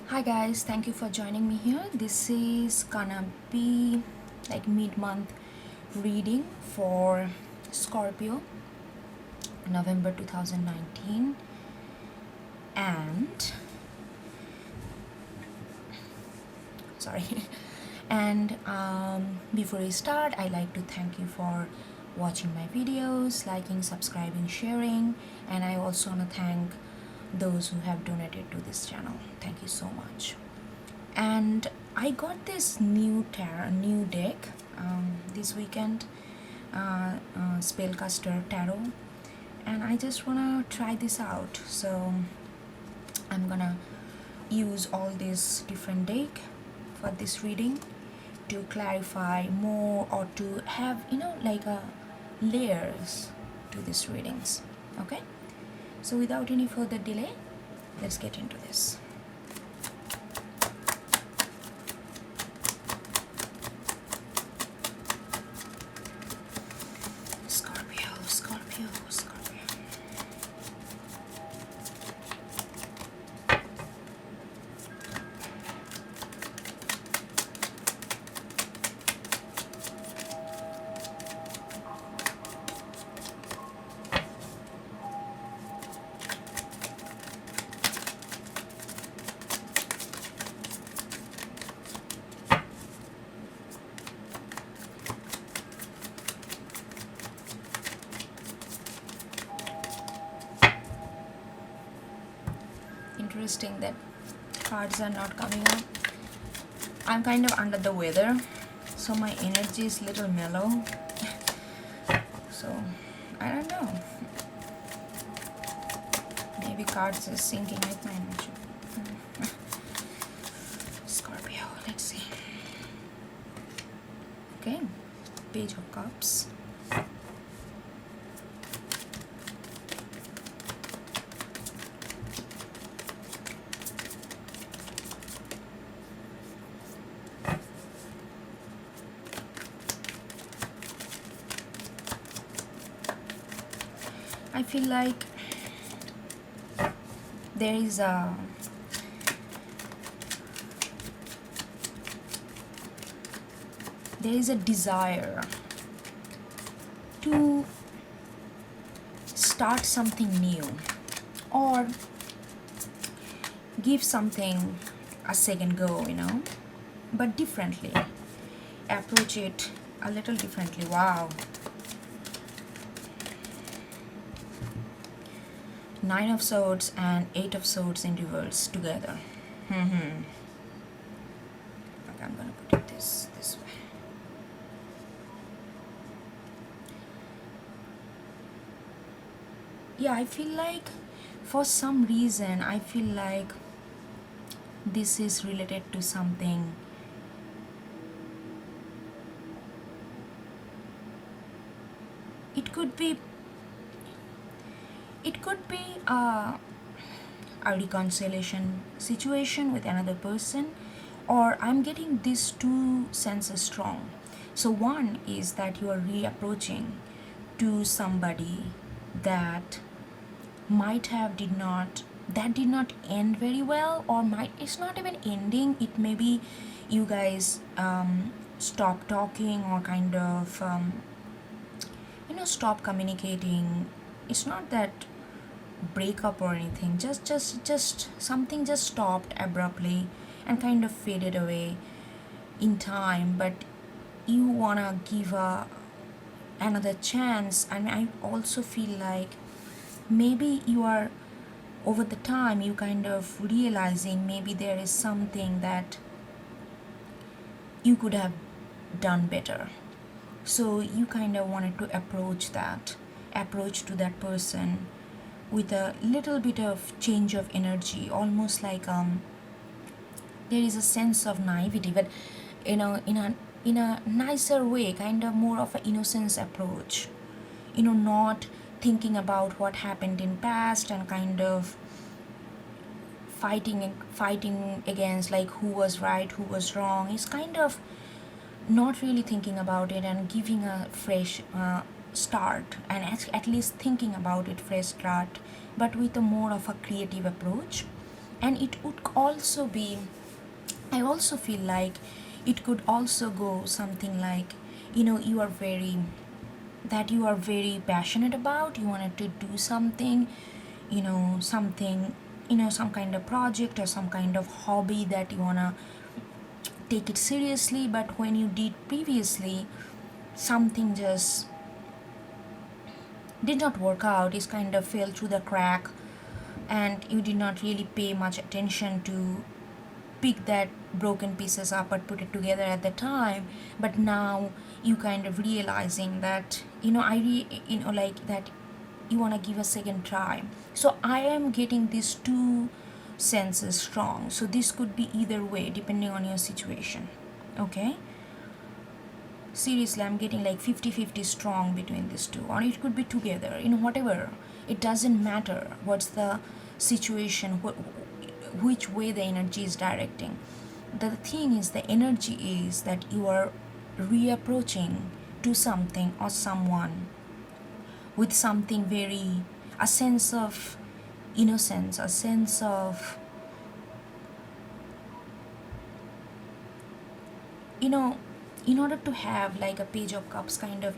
Hi guys, thank you for joining me here. This is gonna be like mid-month reading for Scorpio, November 2019. And sorry. And before we start, I like to thank you for watching my videos, liking, subscribing, sharing, and I also want to thank those who have donated to this channel. Thank you so much. And I got this new deck this weekend, Spellcaster Tarot, and I just wanna try this out. So I'm gonna use all these different deck for this reading to clarify more or to have like a layers to these readings. Okay, so without any further delay, let's get into this. Scorpio, Scorpio, Scorpio. Interesting that cards are not coming up. I'm kind of under the weather, so my energy is little mellow. So I don't know. Maybe cards is syncing with my energy. Scorpio, let's see. Okay, Page of Cups. I feel like there is a desire to start something new or give something a second go, but differently. Approach it a little differently. Wow. Nine of Swords and Eight of Swords in reverse together. Okay, I'm gonna put it this way. Yeah, I feel like for some reason I feel like this is related to something. It could be a reconciliation situation with another person, or I'm getting these two senses strong. So one is that you are reapproaching to somebody that did not end very well, or it's not even ending. It may be you guys stop talking or kind of stop communicating. It's not that breakup or anything, just something just stopped abruptly and kind of faded away in time, but you wanna give another chance. And I also feel like maybe you are, over the time, you kind of realizing maybe there is something that you could have done better. So you kind of wanted to approach to that person with a little bit of change of energy, almost like there is a sense of naivety, but in a nicer way, kind of more of an innocence approach, not thinking about what happened in past and kind of fighting against like who was right, who was wrong. It's kind of not really thinking about it and giving a fresh start, and at least thinking about it fresh start, but with a more of a creative approach. And it would also be, I also feel like it could also go something like, you are very, that you are very passionate about, you wanted to do something, something, some kind of project or some kind of hobby that you want to take it seriously, but when you did previously, something just did not work out, it kind of fell through the crack, and you did not really pay much attention to pick that broken pieces up or put it together at the time. But now you kind of realizing that, like that, you want to give a second try. So I am getting these two senses strong, so this could be either way depending on your situation. Okay, seriously, I'm getting like 50-50 strong between these two, or it could be together, whatever. It doesn't matter what's the situation, which way the energy is directing. The thing is, the energy is that you are reapproaching to something or someone with something very, a sense of innocence, a sense of, in order to have like a page of cups kind of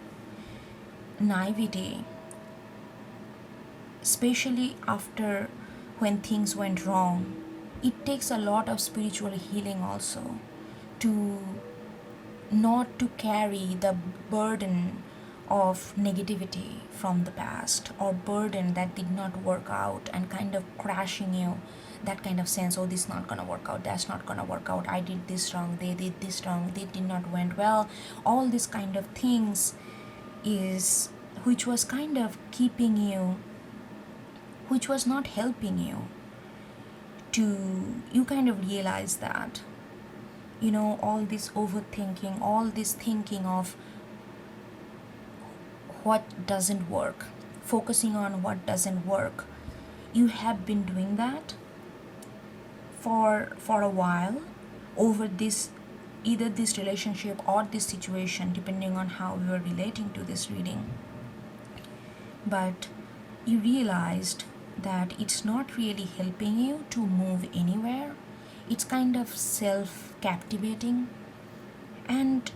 naivety, especially after when things went wrong, it takes a lot of spiritual healing also to not to carry the burden of negativity from the past, or burden that did not work out and kind of crashing you, that kind of sense, oh, this is not gonna work out, that's not gonna work out, I did this wrong, they did this wrong, they did not went well, all these kind of things is, which was kind of keeping you, which was not helping you to, you kind of realize that, all this overthinking, all this thinking of what doesn't work, focusing on what doesn't work, you have been doing that for a while, over this, either this relationship or this situation, depending on how you are relating to this reading. But you realized that it's not really helping you to move anywhere, it's kind of self captivating. And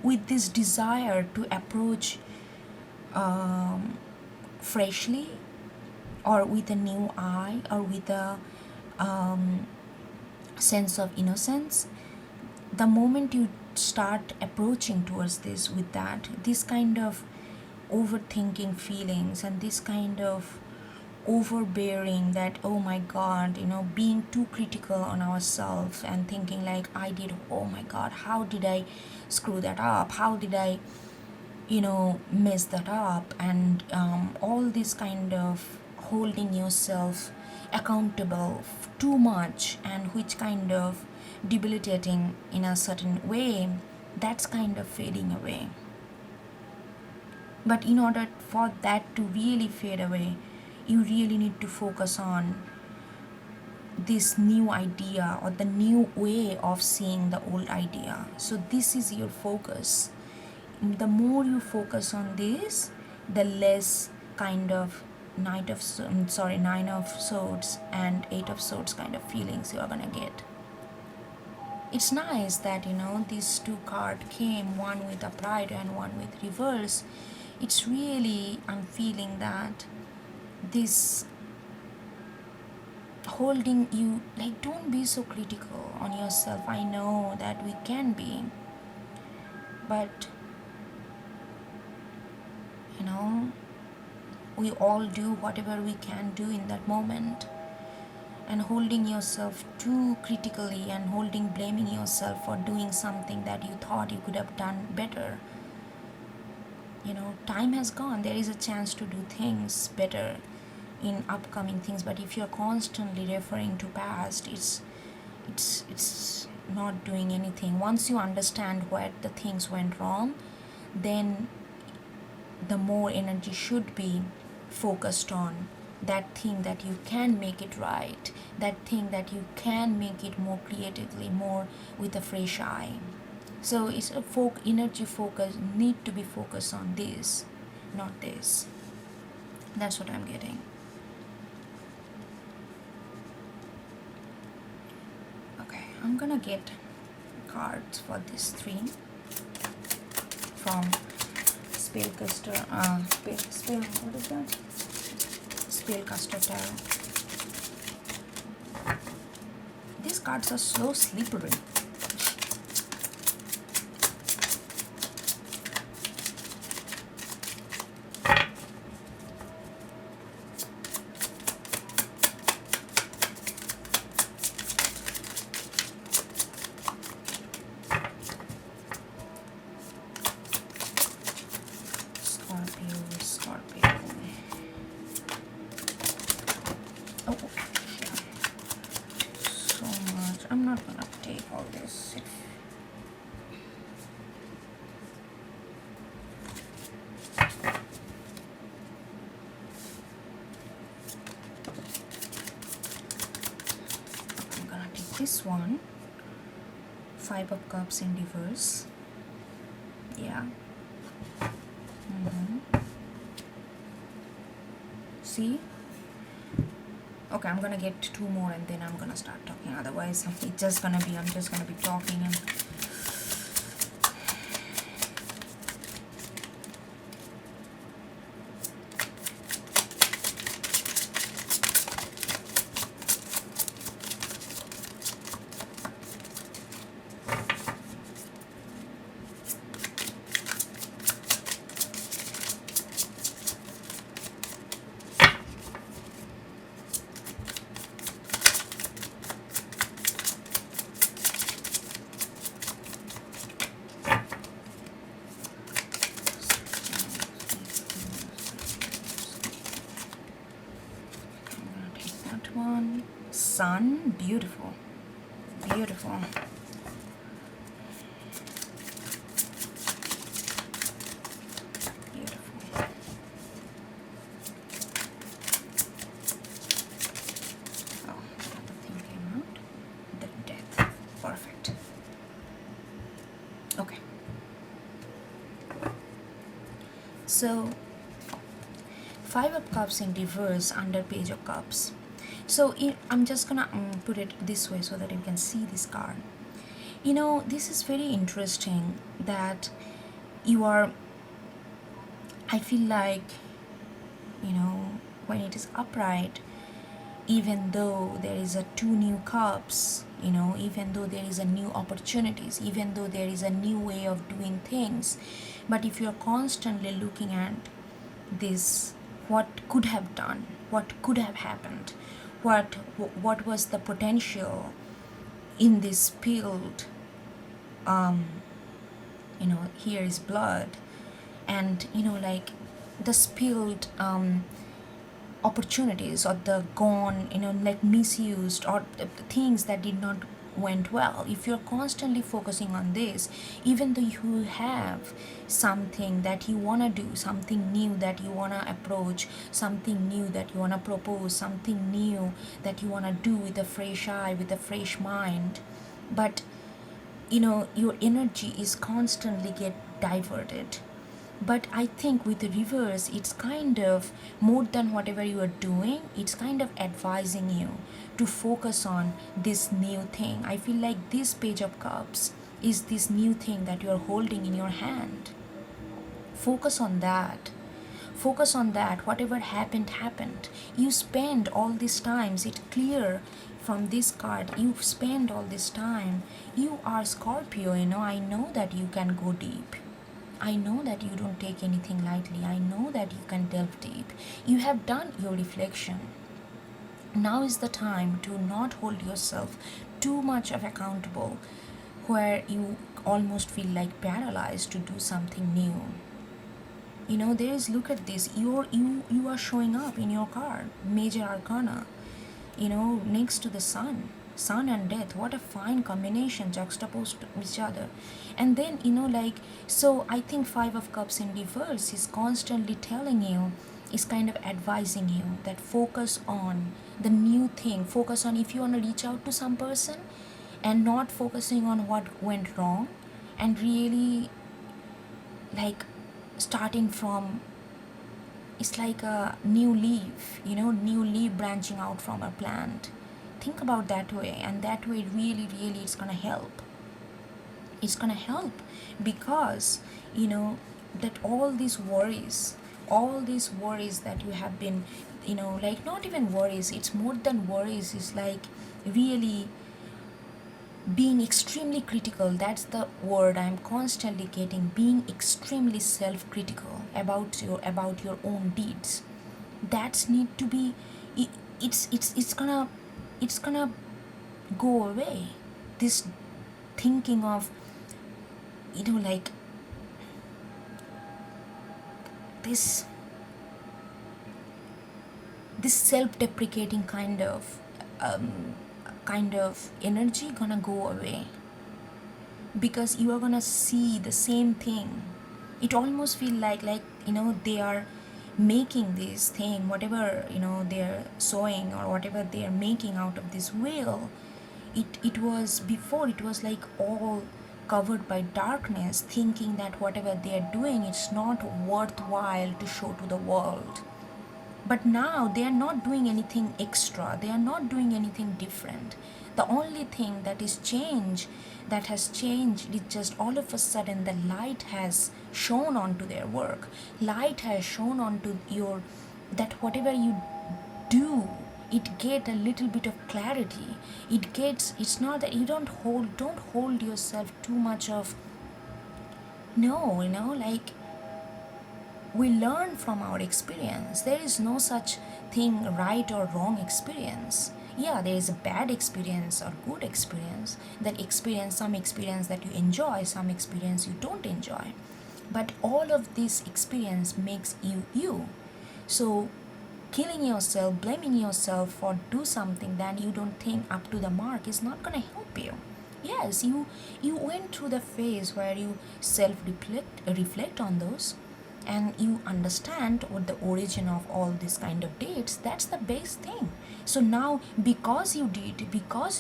with this desire to approach freshly, or with a new eye, or with a sense of innocence, the moment you start approaching towards this with that, this kind of overthinking feelings and this kind of overbearing, that oh my god, being too critical on ourselves and thinking like, I did, oh my god, how did I screw that up, how did I mess that up, and all this kind of holding yourself accountable too much, and which kind of debilitating in a certain way, that's kind of fading away. But in order for that to really fade away, you really need to focus on this new idea, or the new way of seeing the old idea. So this is your focus. The more you focus on this, the less kind of nine of swords and 8 of swords kind of feelings you are gonna get. It's nice that these two cards came, one with a pride and one with reverse. It's really, I'm feeling that this holding you, like, don't be so critical on yourself. I know that we can be, but we all do whatever we can do in that moment. And holding yourself too critically and blaming yourself for doing something that you thought you could have done better, time has gone, there is a chance to do things better in upcoming things. But if you're constantly referring to past, it's not doing anything. Once you understand where the things went wrong, then the more energy should be focused on that thing that you can make it right, that thing that you can make it more creatively, more with a fresh eye. So it's a energy focus need to be focused on this, not this. That's what I'm getting. Okay, I'm gonna get cards for this three from Spellcaster. What is that? Spellcaster Tarot. These cards are so slippery. Scorpio. Oh, yeah. So much. I'm not gonna take all this. I'm gonna take this one. 5 of Cups in reverse. Yeah. See? Okay, I'm gonna get 2 more and then I'm gonna start talking. Otherwise, I'm just gonna be talking and one. Sun, beautiful. Beautiful. Beautiful. Oh, the other thing came out. The Death. Perfect. Okay. So 5 of Cups in reverse under Page of Cups. So I'm just gonna put it this way so that you can see this card. You know, this is very interesting that you are, I feel like, you know, when it is upright, even though there is a 2 new cups, you know, even though there is a new opportunities, even though there is a new way of doing things, but if you're constantly looking at this, what could have done, what could have happened, what was the potential in this spilled, you know, here is blood, and you know, like the spilled opportunities or the gone, you know, like misused or the things that did not went well. If you're constantly focusing on this, even though you have something that you want to do, something new that you want to approach, something new that you want to propose, something new that you want to do with a fresh eye, with a fresh mind, but you know, your energy is constantly get diverted. But I think with the reverse, it's kind of more than whatever you are doing, it's kind of advising you to focus on this new thing. I feel like this Page of Cups is this new thing that you are holding in your hand. Focus on that. Focus on that. Whatever happened. You spend all these times, it's clear from this card, you spend all this time. You are Scorpio, you know, I know that you can go deep. I know that you don't take anything lightly. I know that you can delve deep. You have done your reflection. Now is the time to not hold yourself too much of accountable, where you almost feel like paralyzed to do something new. You know, there is, look at this, you are showing up in your card, Major Arcana, you know, next to the sun and death. What a fine combination juxtaposed to each other. And then, you know, like, so I think 5 of Cups in reverse is constantly telling you, is kind of advising you that focus on the new thing. Focus on, if you want to reach out to some person, and not focusing on what went wrong, and really like starting from, it's like a new leaf, you know, new leaf branching out from a plant. think about that way, and that way really really it's gonna help. It's gonna help because you know that all these worries that you have been, like, not even worries, it's more than worries, it's like really being extremely critical. That's the word I'm constantly getting, being extremely self-critical about your own deeds. That's need to be, it's gonna go away. This thinking of, like, this self-deprecating kind of energy gonna go away, because you are gonna see the same thing. It almost feel like they are making this thing, whatever they're sewing or whatever they are making out of this wheel. It was before, it was like all covered by darkness, thinking that whatever they are doing, it's not worthwhile to show to the world. But now they are not doing anything extra, they are not doing anything different. The only thing that has changed is just all of a sudden the light has shone onto their work. Light has shone onto your, that whatever you do, it get a little bit of clarity. It's not that you don't hold yourself too much of, no, like, we learn from our experience. There is no such thing right or wrong experience. Yeah, there is a bad experience or good experience. Some experience that you enjoy, some experience you don't enjoy. But all of this experience makes you you. So killing yourself, blaming yourself for do something that you don't think up to the mark is not gonna help you. Yes, you went through the phase where you reflect on those, and you understand what the origin of all this kind of dates. That's the best thing. So now, because you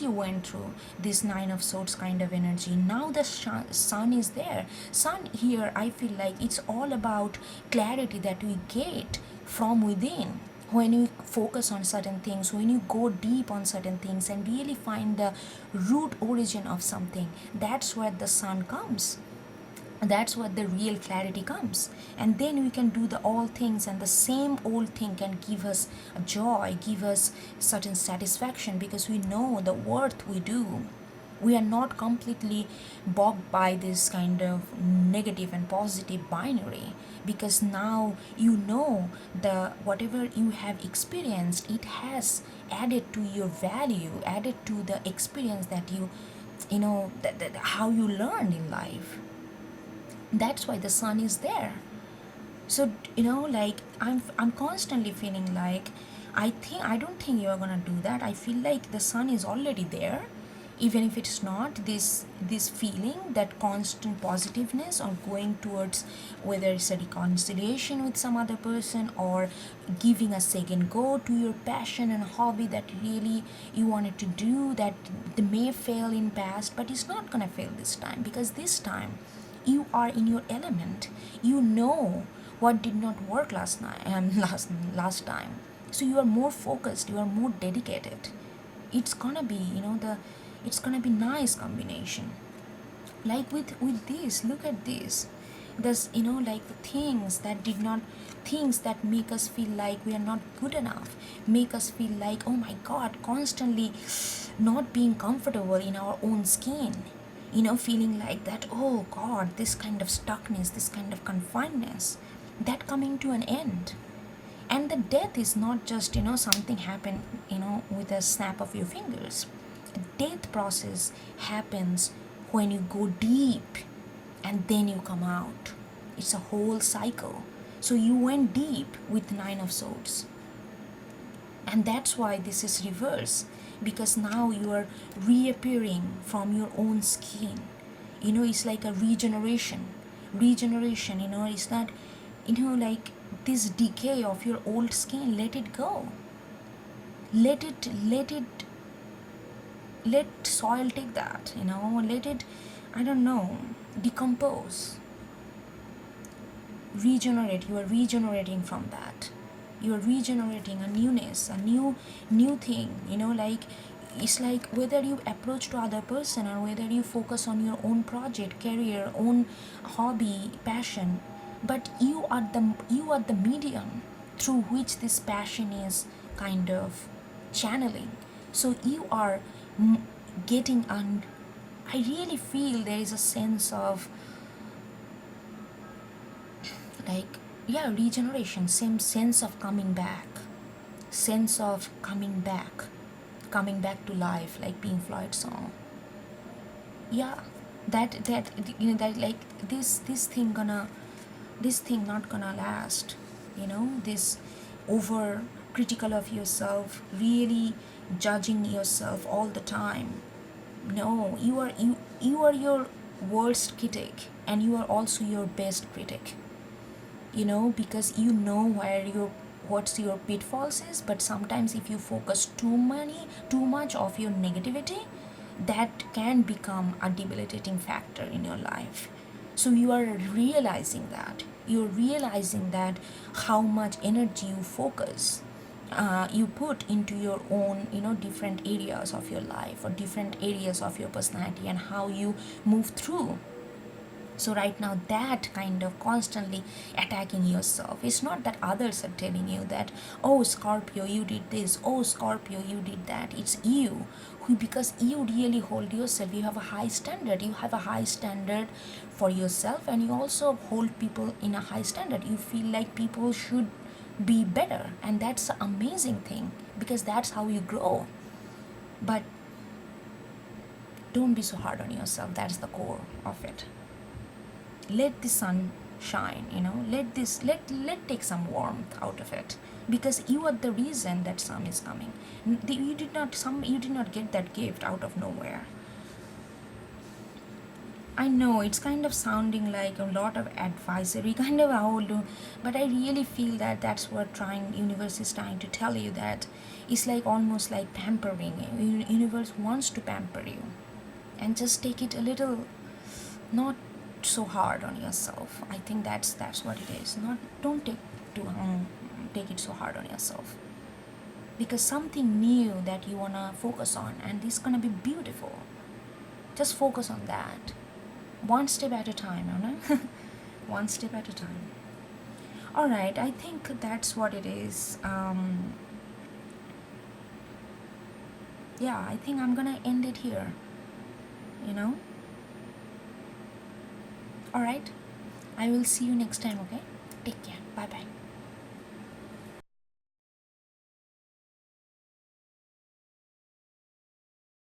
went through this Nine of Swords kind of energy, now the sun is there. Sun here, I feel like it's all about clarity that we get from within. When you focus on certain things, when you go deep on certain things and really find the root origin of something, that's where the sun comes. That's what the real clarity comes. And then we can do the all things, and the same old thing can give us a joy, give us certain satisfaction, because we know the worth we do. We are not completely bogged by this kind of negative and positive binary, because now you know the whatever you have experienced, it has added to your value, added to the experience that that how you learn in life. That's why the sun is there. So like, I'm constantly feeling like, I don't think you're gonna do that. I feel like the sun is already there, even if it's not this feeling, that constant positiveness, or going towards whether it's a reconciliation with some other person, or giving a second go to your passion and hobby that really you wanted to do, that they may fail in past, but it's not gonna fail this time, because this time you are in your element. You know what did not work last night and last time. So you are more focused, you are more dedicated. It's gonna be it's gonna be nice combination. Like with this, look at this. There's like the things that make us feel like we are not good enough, make us feel like, oh my god, constantly not being comfortable in our own skin, feeling like that, oh god, this kind of stuckness, this kind of confinedness, that coming to an end. And the death is not just something happen with a snap of your fingers. A death process happens when you go deep and then you come out. It's a whole cycle. So you went deep with Nine of Swords, and that's why this is reverse, because now you are reappearing from your own skin. It's like a regeneration. It's that like this decay of your old skin. Let it go. Let soil take that. Let it, I don't know, decompose, regenerate. You are regenerating from that. You are regenerating a newness, a new thing. Like it's like whether you approach to other person or whether you focus on your own project, career, own hobby, passion, but you are the medium through which this passion is kind of channeling. So you are getting on. I really feel there is a sense of like, yeah, regeneration, same sense of coming back, sense of coming back to life, like Pink Floyd song. Yeah, that that like this thing not gonna last, this over critical of yourself, really judging yourself all the time. No, you are your worst critic, and you are also your best critic, because where your what's your pitfalls is. But sometimes if you focus too much of your negativity, that can become a debilitating factor in your life. So you're realizing that how much energy you put into your own, different areas of your life or different areas of your personality, and how you move through. So right now, that kind of constantly attacking yourself, it's not that others are telling you that, oh Scorpio, you did this, oh Scorpio, you did that. It's you who, because you really hold yourself, you have a high standard, for yourself, and you also hold people in a high standard. You feel like people should be better, and that's an amazing thing, because that's how you grow. But don't be so hard on yourself. That's the core of it. Let the sun shine, let take some warmth out of it, because you are the reason that sun is coming. You did not get that gift out of nowhere. I know it's kind of sounding like a lot of advisory kind of old, but I really feel that that's what universe is trying to tell you, that it's like almost like pampering. Universe wants to pamper you, and just take it a little, not so hard on yourself. I think that's what it is. Not don't take it so hard on yourself, because something new that you wanna focus on, and this gonna be beautiful. Just focus on that, one step at a time, one step at a time. All right, I think that's what it is. Yeah, I think I'm gonna end it here. All right, I will see you next time. Okay, take care. Bye bye.